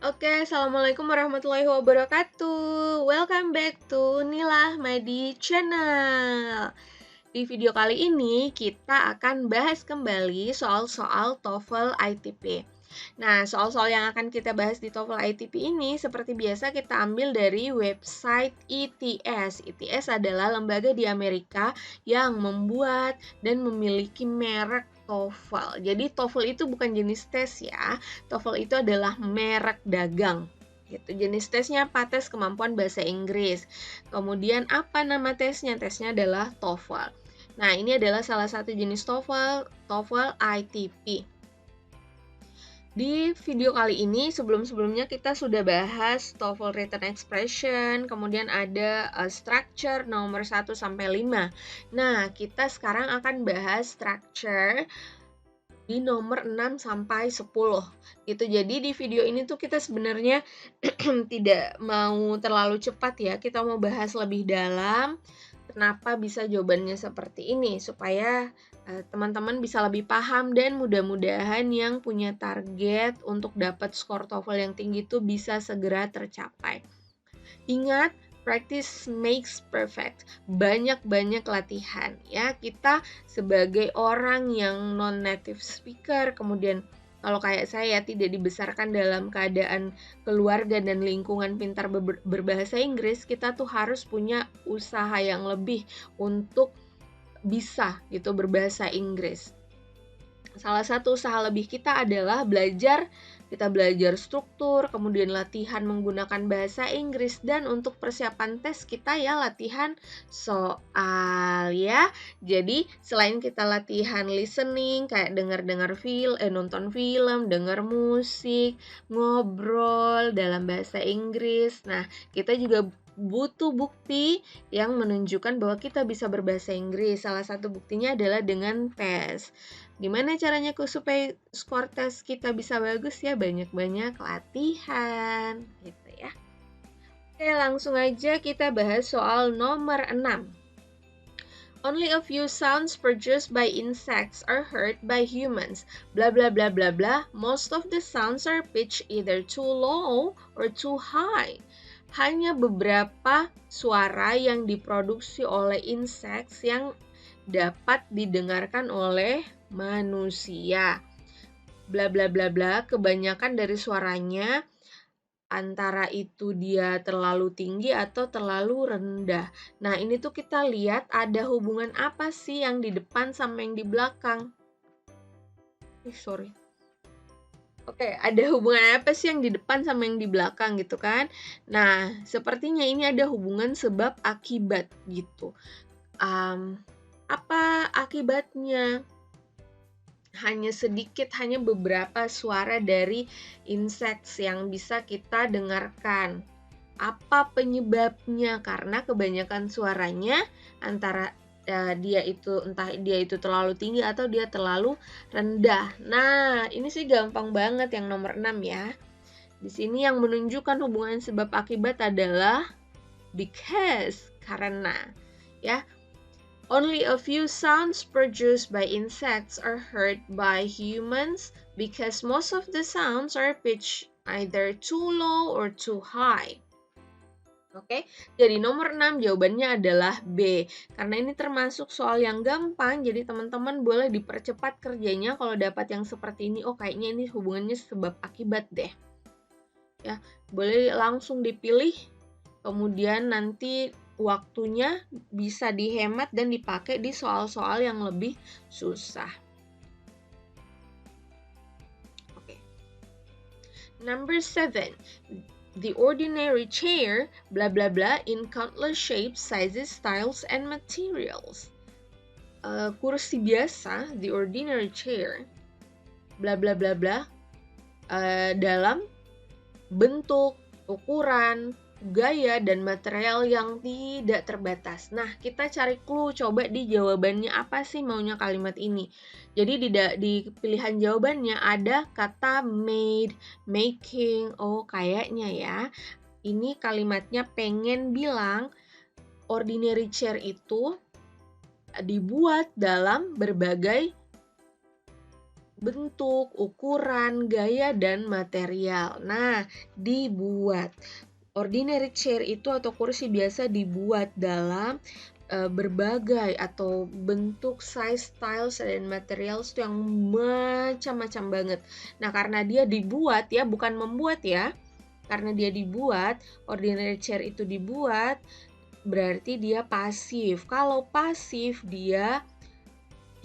Oke, Assalamualaikum warahmatullahi wabarakatuh. Welcome back to Nilah Madi Channel. Di video kali ini kita akan bahas kembali soal-soal TOEFL ITP. Nah, soal-soal yang akan kita bahas di TOEFL ITP ini seperti biasa kita ambil dari website ITS. ITS adalah lembaga di Amerika yang membuat dan memiliki merek TOEFL. Jadi TOEFL itu bukan jenis tes ya. TOEFL itu adalah merek dagang. Gitu. Jenis tesnya apa? Tes kemampuan bahasa Inggris. Kemudian apa nama tesnya? Tesnya adalah TOEFL. Nah, ini adalah salah satu jenis TOEFL ITP. Di video kali ini, sebelum-sebelumnya kita sudah bahas TOEFL Written Expression, kemudian ada structure nomor 1 sampai 5. Nah, kita sekarang akan bahas structure di nomor 6 sampai 10. Gitu. Jadi di video ini tuh kita sebenarnya tidak mau terlalu cepat ya. Kita mau bahas lebih dalam kenapa bisa jawabannya seperti ini supaya teman-teman bisa lebih paham dan mudah-mudahan yang punya target untuk dapat skor TOEFL yang tinggi itu bisa segera tercapai. Ingat, practice makes perfect. Banyak-banyak latihan ya. Kita sebagai orang yang non-native speaker, kemudian kalau kayak saya tidak dibesarkan dalam keadaan keluarga dan lingkungan pintar berbahasa Inggris, kita tuh harus punya usaha yang lebih untuk bisa gitu berbahasa Inggris. Salah satu usaha lebih kita adalah kita belajar struktur, kemudian latihan menggunakan bahasa Inggris, dan untuk persiapan tes kita ya latihan soal ya. Jadi selain kita latihan listening, kayak nonton film, dengar musik, ngobrol dalam bahasa Inggris. Nah, kita juga butuh bukti yang menunjukkan bahwa kita bisa berbahasa Inggris. Salah satu buktinya adalah dengan tes. Gimana caranya supaya skor tes kita bisa bagus ya? Banyak-banyak latihan gitu ya. Oke, langsung aja kita bahas soal nomor 6. Only a few sounds produced by insects are heard by humans. Blah blah blah blah blah. Most of the sounds are pitched either too low or too high. Hanya beberapa suara yang diproduksi oleh inseks yang dapat didengarkan oleh manusia. Bla bla bla bla, kebanyakan dari suaranya antara itu dia terlalu tinggi atau terlalu rendah. Nah, ini tuh kita lihat ada hubungan apa sih yang di depan sama yang di belakang. Sorry. Oke, ada hubungan apa sih yang di depan sama yang di belakang gitu kan? Nah, sepertinya ini ada hubungan sebab akibat gitu. Apa akibatnya? Hanya beberapa suara dari inseks yang bisa kita dengarkan. Apa penyebabnya? Karena kebanyakan suaranya antara entah dia itu terlalu tinggi atau dia terlalu rendah. Nah, ini sih gampang banget yang nomor 6 ya. Di sini yang menunjukkan hubungan sebab akibat adalah because, karena ya. Only a few sounds produced by insects are heard by humans because most of the sounds are pitched either too low or too high. Oke, jadi nomor 6 jawabannya adalah B. Karena ini termasuk soal yang gampang, jadi teman-teman boleh dipercepat kerjanya kalau dapat yang seperti ini. Oh, kayaknya ini hubungannya sebab akibat deh. Ya, boleh langsung dipilih. Kemudian nanti waktunya bisa dihemat dan dipakai di soal-soal yang lebih susah. Oke. Number 7. The ordinary chair, blah blah blah, in countless shapes, sizes, styles, and materials. Kursi biasa, the ordinary chair, blah blah blah blah, dalam bentuk, ukuran, gaya, dan material yang tidak terbatas. Nah, kita cari clue, coba di jawabannya apa sih maunya kalimat ini. Jadi di pilihan jawabannya ada kata made, making. Oh, kayaknya ya. Ini kalimatnya pengen bilang ordinary chair itu dibuat dalam berbagai bentuk, ukuran, gaya, dan material. Nah, dibuat. Ordinary chair itu atau kursi biasa dibuat dalam berbagai atau bentuk, size, styles, dan materials yang macam-macam banget. Nah, karena dia dibuat ya, bukan membuat ya. Karena dia dibuat, ordinary chair itu dibuat, berarti dia pasif. Kalau pasif, dia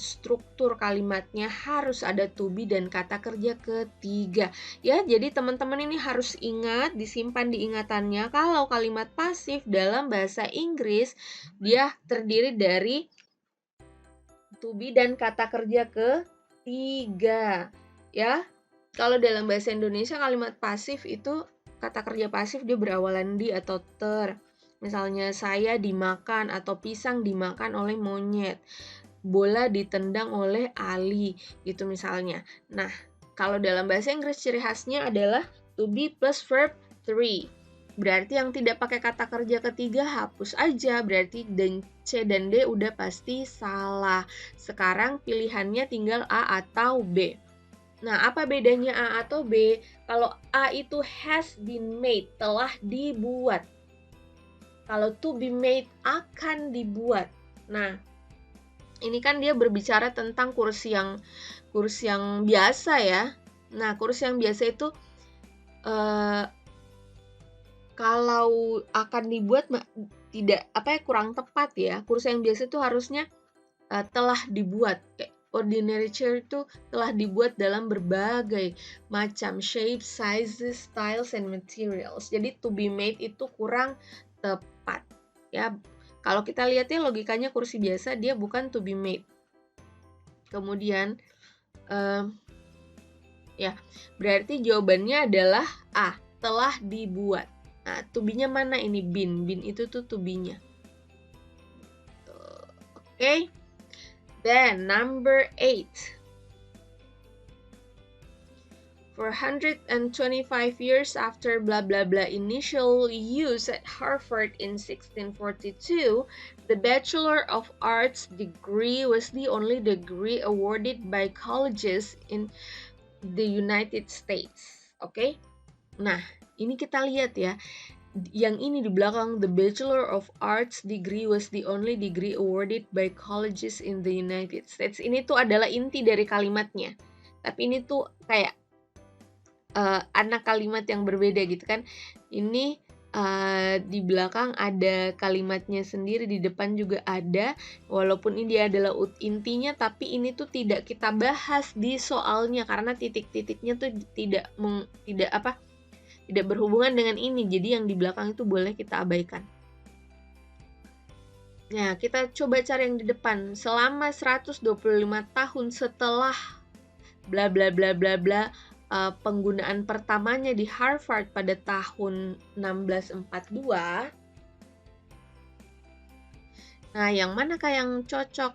struktur kalimatnya harus ada to be dan kata kerja ketiga. Ya, jadi teman-teman ini harus ingat, disimpan di ingatannya kalau kalimat pasif dalam bahasa Inggris dia terdiri dari to be dan kata kerja ketiga. Ya. Kalau dalam bahasa Indonesia kalimat pasif itu kata kerja pasif dia berawalan di atau ter. Misalnya saya dimakan atau pisang dimakan oleh monyet. Bola ditendang oleh Ali, gitu misalnya. Nah, kalau dalam bahasa Inggris ciri khasnya adalah to be plus verb 3. Berarti yang tidak pakai kata kerja ketiga hapus aja, berarti C dan D udah pasti salah. Sekarang pilihannya tinggal A atau B. Nah, apa bedanya A atau B? Kalau A itu has been made, telah dibuat. Kalau to be made, akan dibuat. Nah, ini kan dia berbicara tentang kursi yang biasa ya. Nah, kursi yang biasa itu kalau akan dibuat tidak kurang tepat ya. Kursi yang biasa itu harusnya telah dibuat. Ordinary chair itu telah dibuat dalam berbagai macam shape, sizes, styles, and materials. Jadi to be made itu kurang tepat ya. Kalau kita lihat ya logikanya kursi biasa dia bukan to be made. Kemudian ya berarti jawabannya adalah A, telah dibuat. Nah, to be-nya mana ini? Bin itu tuh to be-nya. Okay. Then number 8. For 125 years after blah blah blah initial use at Harvard in 1642, the Bachelor of Arts degree was the only degree awarded by colleges in the United States. Oke? Nah, ini kita lihat ya. Yang ini di belakang, the Bachelor of Arts degree was the only degree awarded by colleges in the United States. Ini tuh adalah inti dari kalimatnya. Tapi ini tuh kayak anak kalimat yang berbeda gitu kan. Ini di belakang ada kalimatnya sendiri, di depan juga ada. Walaupun ini adalah intinya, tapi ini tuh tidak kita bahas di soalnya karena titik-titiknya tuh tidak berhubungan dengan ini. Jadi yang di belakang itu boleh kita abaikan. Nah, kita coba cari yang di depan. Selama 125 tahun setelah bla bla bla bla bla penggunaan pertamanya di Harvard pada tahun 1642. Nah, yang manakah yang cocok?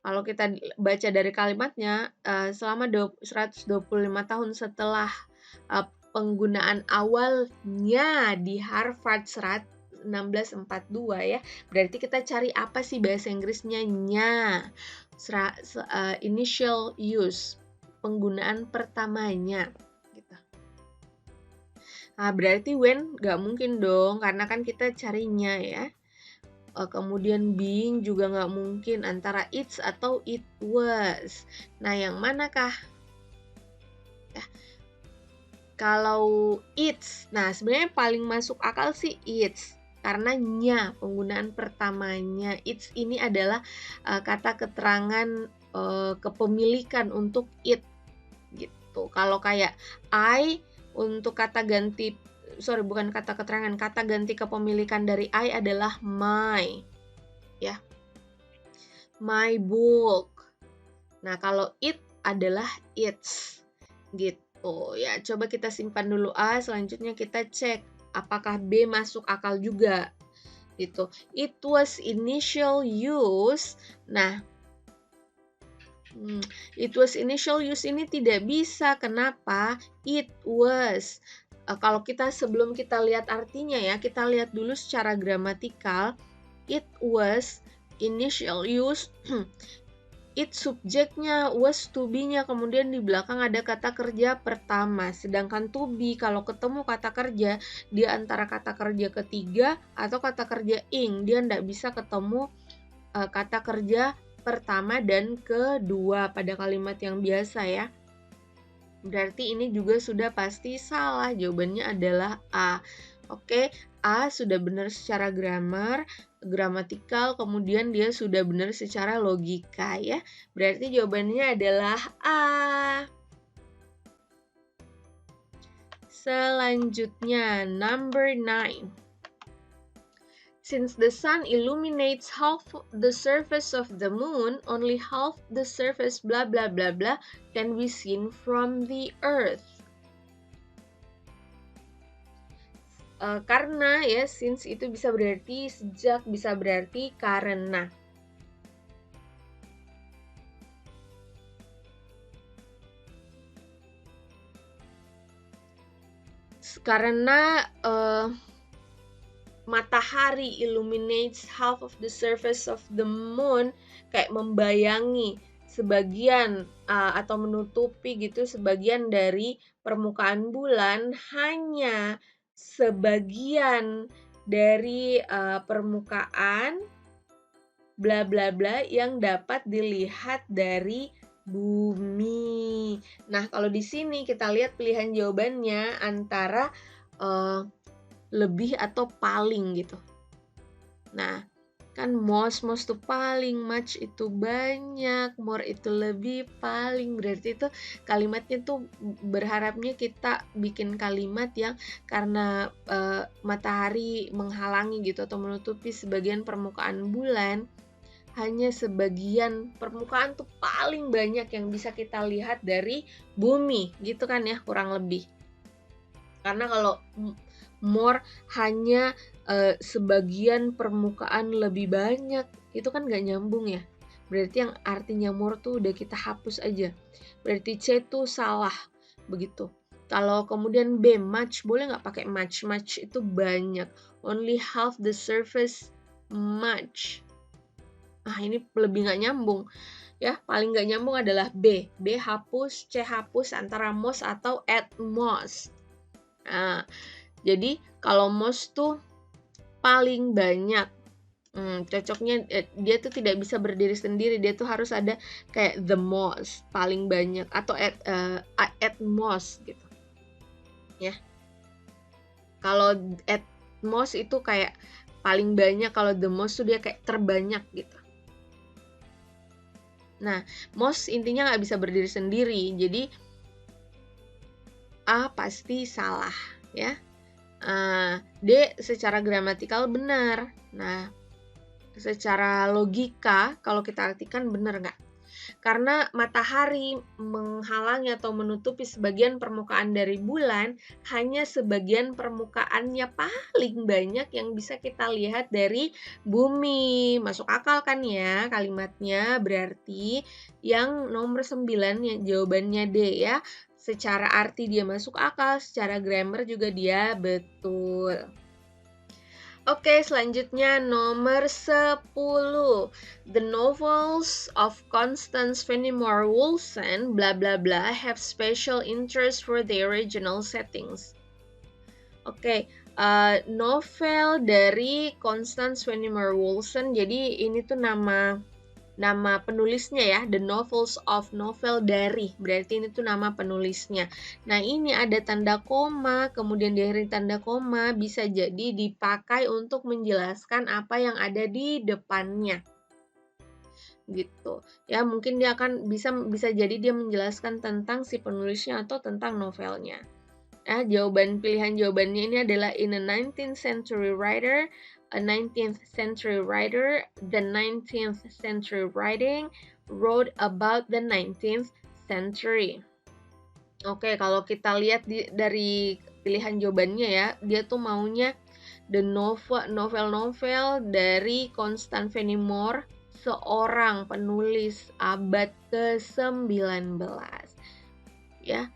Kalau kita baca dari kalimatnya, selama 125 tahun setelah penggunaan awalnya di Harvard 1642 ya. Berarti kita cari apa sih bahasa Inggrisnya? Initial use. Penggunaan pertamanya gitu. Nah, berarti when nggak mungkin dong, karena kan kita carinya ya. Kemudian being juga nggak mungkin, antara it's atau it was. Nah, yang manakah? Ya. Kalau it's, nah sebenarnya paling masuk akal sih it's. Karena nya, penggunaan pertamanya. It's ini adalah kata keterangan kepemilikan untuk it gitu. Kalau kayak I untuk kata ganti bukan kata keterangan, kata ganti kepemilikan dari I adalah my ya. My book. Nah, kalau it adalah its gitu ya. Coba kita simpan dulu A, selanjutnya kita cek apakah B masuk akal juga gitu. It was initial use. Nah, it was initial use ini tidak bisa. Kenapa? It was. Kalau kita sebelum kita lihat artinya ya, kita lihat dulu secara gramatikal. It was initial use. it subjeknya, was to be-nya, kemudian di belakang ada kata kerja pertama. Sedangkan to be kalau ketemu kata kerja di antara kata kerja ketiga atau kata kerja ing, dia nggak bisa ketemu kata kerja pertama dan kedua pada kalimat yang biasa ya. Berarti ini juga sudah pasti salah. Jawabannya adalah A. Oke, A sudah benar secara gramatikal, kemudian dia sudah benar secara logika ya. Berarti jawabannya adalah A. Selanjutnya, number 9. Since the sun illuminates half the surface of the moon, only half the surface blah blah blah blah can be seen from the earth. Karena ya, since itu bisa berarti sejak, bisa berarti karena. Karena matahari illuminates half of the surface of the moon, kayak membayangi sebagian atau menutupi gitu sebagian dari permukaan bulan, hanya sebagian dari permukaan bla bla bla yang dapat dilihat dari bumi. Nah, kalau di sini kita lihat pilihan jawabannya antara lebih atau paling gitu. Nah, kan most tuh paling, much itu banyak, more itu lebih, paling. Berarti itu kalimatnya tuh berharapnya kita bikin kalimat yang karena matahari menghalangi gitu atau menutupi sebagian permukaan bulan, hanya sebagian permukaan tuh paling banyak yang bisa kita lihat dari bumi, gitu kan ya, kurang lebih. Karena kalau more hanya sebagian permukaan lebih banyak, itu kan nggak nyambung ya. Berarti yang artinya more tuh udah kita hapus aja. Berarti C tuh salah, begitu. Kalau kemudian B, much, boleh nggak pakai much? Much itu banyak. Only half the surface, much. Ini lebih nggak nyambung. Ya, paling nggak nyambung adalah B. B hapus, C hapus antara most atau at most. Nah, jadi kalau most tuh paling banyak. Cocoknya dia tuh tidak bisa berdiri sendiri, dia tuh harus ada kayak the most, paling banyak, atau at most gitu. Ya. Kalau at most itu kayak paling banyak, kalau the most tuh dia kayak terbanyak gitu. Nah, most intinya nggak bisa berdiri sendiri, jadi A pasti salah ya. D secara gramatikal benar. Nah, secara logika kalau kita artikan benar nggak? Karena matahari menghalangi atau menutupi sebagian permukaan dari bulan, hanya sebagian permukaannya paling banyak yang bisa kita lihat dari bumi. Masuk akal kan ya kalimatnya? Berarti yang nomor 9 yang jawabannya D ya. Secara arti dia masuk akal, secara grammar juga dia betul. Oke, selanjutnya nomor 10. The novels of Constance Fenimore Woolson bla bla bla have special interest for the original settings. Oke, novel dari Constance Fenimore Woolson. Jadi ini tuh nama penulisnya ya, the novels of, novel dari, berarti ini tuh nama penulisnya. Nah, ini ada tanda koma, kemudian di akhir tanda koma bisa jadi dipakai untuk menjelaskan apa yang ada di depannya. Gitu. Ya, mungkin dia akan bisa jadi dia menjelaskan tentang si penulisnya atau tentang novelnya. Pilihan jawabannya ini adalah in a 19th century writer, a 19th century writer, the 19th century writing, wrote about the 19th century. Oke, kalau kita lihat dari pilihan jawabannya ya, dia tuh maunya the novel-novel dari Constance Fenimore, seorang penulis abad ke-19. Ya.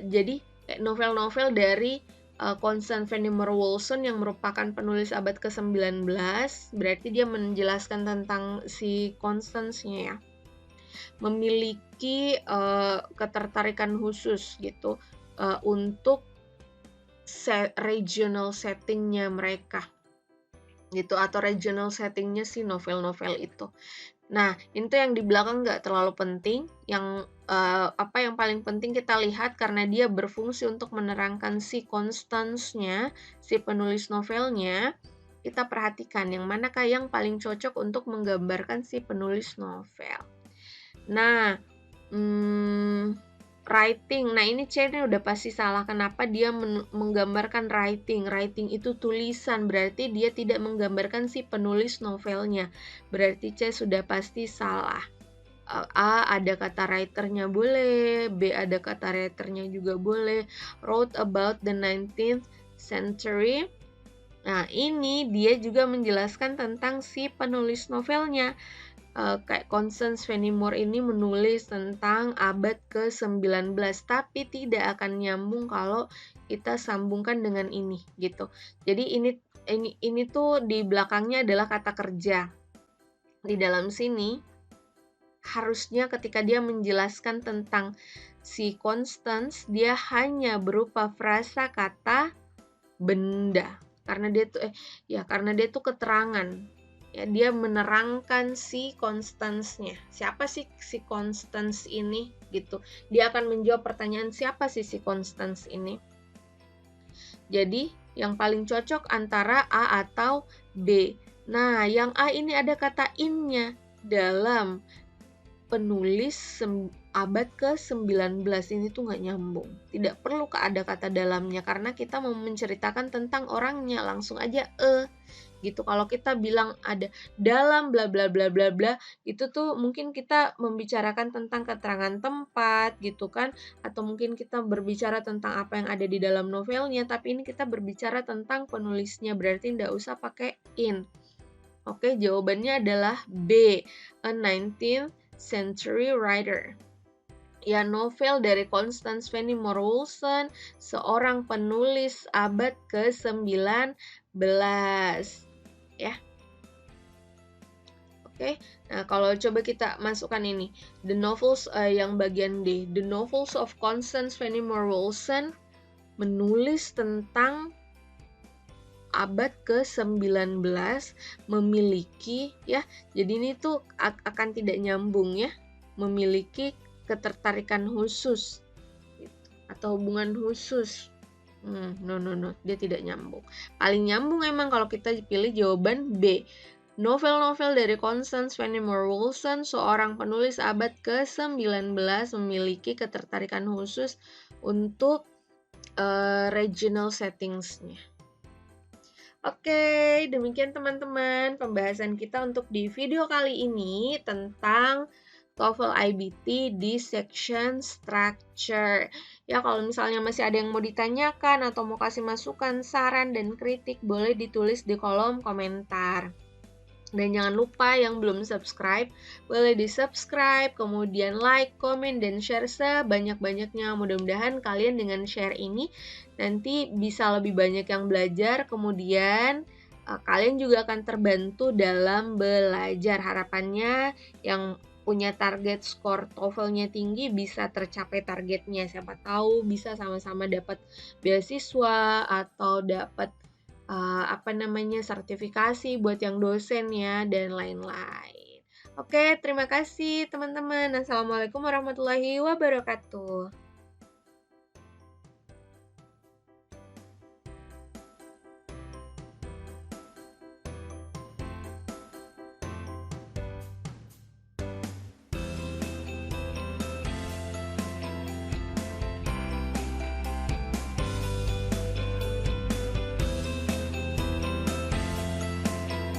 Jadi novel-novel dari Constance Fenimore Woolson yang merupakan penulis abad ke-19, berarti dia menjelaskan tentang si Constance-nya ya. memiliki ketertarikan khusus gitu untuk regional settingnya mereka gitu, atau regional settingnya si novel-novel itu. Nah, itu yang di belakang nggak terlalu penting, yang yang paling penting kita lihat karena dia berfungsi untuk menerangkan si Constance-nya, si penulis novelnya, kita perhatikan yang manakah yang paling cocok untuk menggambarkan si penulis novel. Nah, writing. Nah, ini C ini udah pasti salah. Kenapa dia menggambarkan writing? Writing itu tulisan, berarti dia tidak menggambarkan si penulis novelnya. Berarti C sudah pasti salah. A ada kata writernya boleh, B ada kata writernya juga boleh. Wrote about the 19th century. Nah, ini dia juga menjelaskan tentang si penulis novelnya. Kayak Constance Fenimore ini menulis tentang abad ke-19, tapi tidak akan nyambung kalau kita sambungkan dengan ini gitu. Jadi ini tuh di belakangnya adalah kata kerja. Di dalam sini harusnya ketika dia menjelaskan tentang si Constance, dia hanya berupa frasa kata benda. Karena dia tuh keterangan. Ya, dia menerangkan si Constance-nya. Siapa sih si Constance ini gitu. Dia akan menjawab pertanyaan siapa sih si Constance ini. Jadi, yang paling cocok antara A atau B. Nah, yang A ini ada kata in-nya dalam penulis abad ke-19 ini tuh nggak nyambung. Tidak perlu ada kata dalamnya karena kita mau menceritakan tentang orangnya, langsung aja gitu. Kalau kita bilang ada dalam bla bla bla bla bla, itu tuh mungkin kita membicarakan tentang keterangan tempat gitu kan, atau mungkin kita berbicara tentang apa yang ada di dalam novelnya, tapi ini kita berbicara tentang penulisnya, berarti nggak usah pakai in. Oke, jawabannya adalah B, a 19th century writer. Ya, novel dari Constance Fenimore Wilson, seorang penulis abad ke-19. Ya. Oke. Nah, kalau coba kita masukkan ini, the novels yang bagian D, the novels of Constance Fenimore Wilson menulis tentang abad ke-19 memiliki ya. Jadi ini tuh akan tidak nyambung ya, memiliki ketertarikan khusus gitu, atau hubungan khusus. No, dia tidak nyambung. Paling nyambung emang kalau kita pilih jawaban B. Novel-novel dari Constance Fenimore Wilson, seorang penulis abad ke-19 memiliki ketertarikan khusus untuk regional settings-nya. Oke, demikian teman-teman pembahasan kita untuk di video kali ini tentang TOEFL IBT di section structure. Ya, kalau misalnya masih ada yang mau ditanyakan atau mau kasih masukan, saran, dan kritik, boleh ditulis di kolom komentar. Dan jangan lupa yang belum subscribe, boleh di-subscribe, kemudian like, komen, dan share sebanyak-banyaknya. Mudah-mudahan kalian dengan share ini nanti bisa lebih banyak yang belajar, kemudian kalian juga akan terbantu dalam belajar. Harapannya yang punya target skor TOEFL-nya tinggi bisa tercapai targetnya. Siapa tahu bisa sama-sama dapat beasiswa atau dapat sertifikasi buat yang dosen ya, dan lain-lain. Oke, terima kasih teman-teman. Assalamualaikum warahmatullahi wabarakatuh.